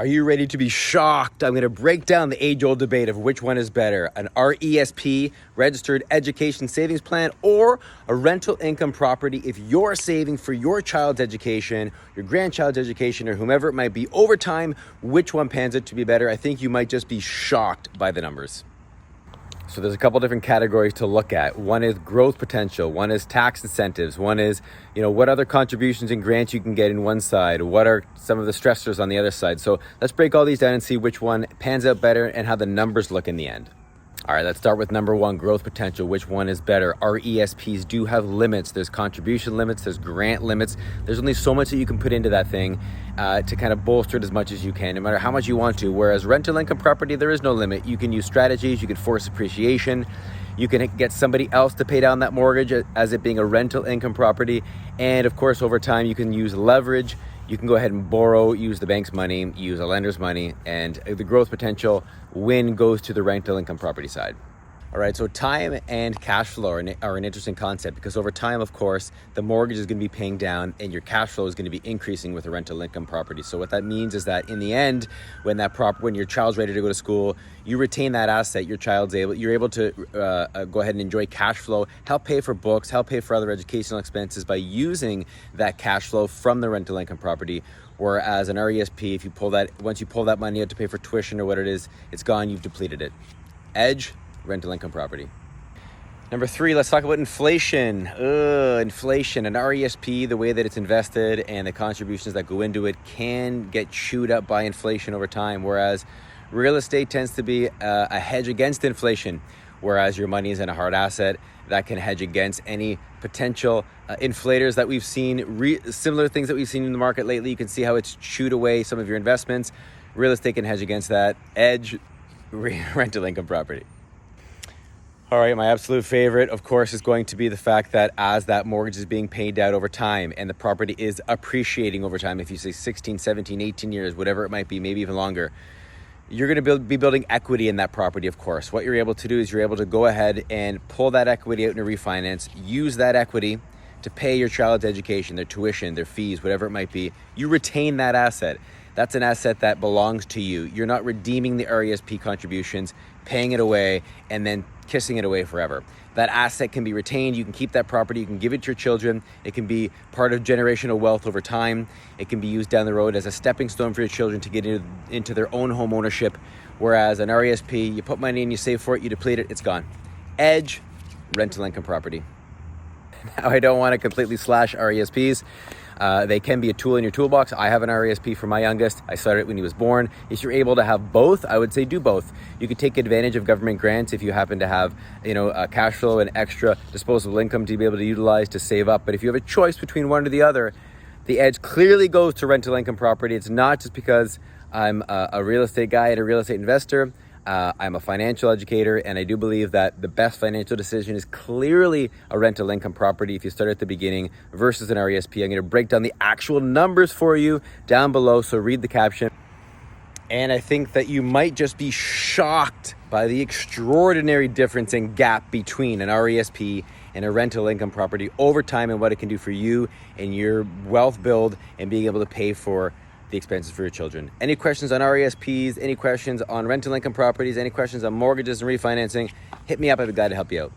Are you ready to be shocked? I'm going to break down the age-old debate of which one is better, an RESP, Registered Education Savings Plan, or a rental income property. If you're saving for your child's education, your grandchild's education, or whomever it might be, over time, which one pans out to be better? I think you might just be shocked by the numbers. So there's a couple different categories to look at. One is growth potential. One is tax incentives. One is, what other contributions and grants you can get in one side. What are some of the stressors on the other side? So let's break all these down and see which one pans out better and how the numbers look in the end. All right, let's start with number one, growth potential. Which one is better? RESPs do have limits. There's contribution limits, there's grant limits. There's only so much that you can put into that thing to kind of bolster it as much as you can, no matter how much you want to. Whereas rental income property, there is no limit. You can use strategies, you can force appreciation, you can get somebody else to pay down that mortgage as it being a rental income property. And of course, over time, you can use leverage. You can go ahead and borrow, use the bank's money, use a lender's money, and the growth potential win goes to the rental income property side. All right, so time and cash flow are an interesting concept because over time, of course, the mortgage is going to be paying down and your cash flow is going to be increasing with a rental income property. So what that means is that in the end, when your child's ready to go to school, you retain that asset. You're able to go ahead and enjoy cash flow, help pay for books, help pay for other educational expenses by using that cash flow from the rental income property. Whereas an RESP, once you pull that money out to pay for tuition or what it is, it's gone. You've depleted it. Edge. Rental income property. Number three, let's talk about inflation. Inflation. An RESP, the way that it's invested and the contributions that go into it can get chewed up by inflation over time, whereas real estate tends to be a hedge against inflation, whereas your money is in a hard asset that can hedge against any potential inflators that we've seen, similar things that we've seen in the market lately. You can see how it's chewed away some of your investments. Real estate can hedge against that. Edge, rental income property. All right, my absolute favorite, of course, is going to be the fact that as that mortgage is being paid out over time and the property is appreciating over time, if you say 16, 17, 18 years, whatever it might be, maybe even longer, you're going to be building equity in that property, of course. What you're able to do is you're able to go ahead and pull that equity out in a refinance, use that equity to pay your child's education, their tuition, their fees, whatever it might be. You retain that asset. That's an asset that belongs to you. You're not redeeming the RESP contributions, paying it away, and then kissing it away forever. That asset can be retained. You can keep that property. You can give it to your children. It can be part of generational wealth over time. It can be used down the road as a stepping stone for your children to get into their own home ownership. Whereas an RESP, you put money in, you save for it, you deplete it, it's gone. Edge, rental income property. Now, I don't want to completely slash RESPs. They can be a tool in your toolbox. I have an RESP for my youngest. I started it when he was born. If you're able to have both, I would say do both. You could take advantage of government grants if you happen to have, a cash flow and extra disposable income to be able to utilize to save up. But if you have a choice between one or the other, the edge clearly goes to rental income property. It's not just because I'm a real estate guy and a real estate investor. I'm a financial educator, and I do believe that the best financial decision is clearly a rental income property if you start at the beginning versus an RESP. I'm going to break down the actual numbers for you down below, so read the caption. And I think that you might just be shocked by the extraordinary difference in gap between an RESP and a rental income property over time and what it can do for you and your wealth build and being able to pay for the expenses for your children. Any questions on RESPs, any questions on rental income properties, any questions on mortgages and refinancing, hit me up. I'd be glad to help you out.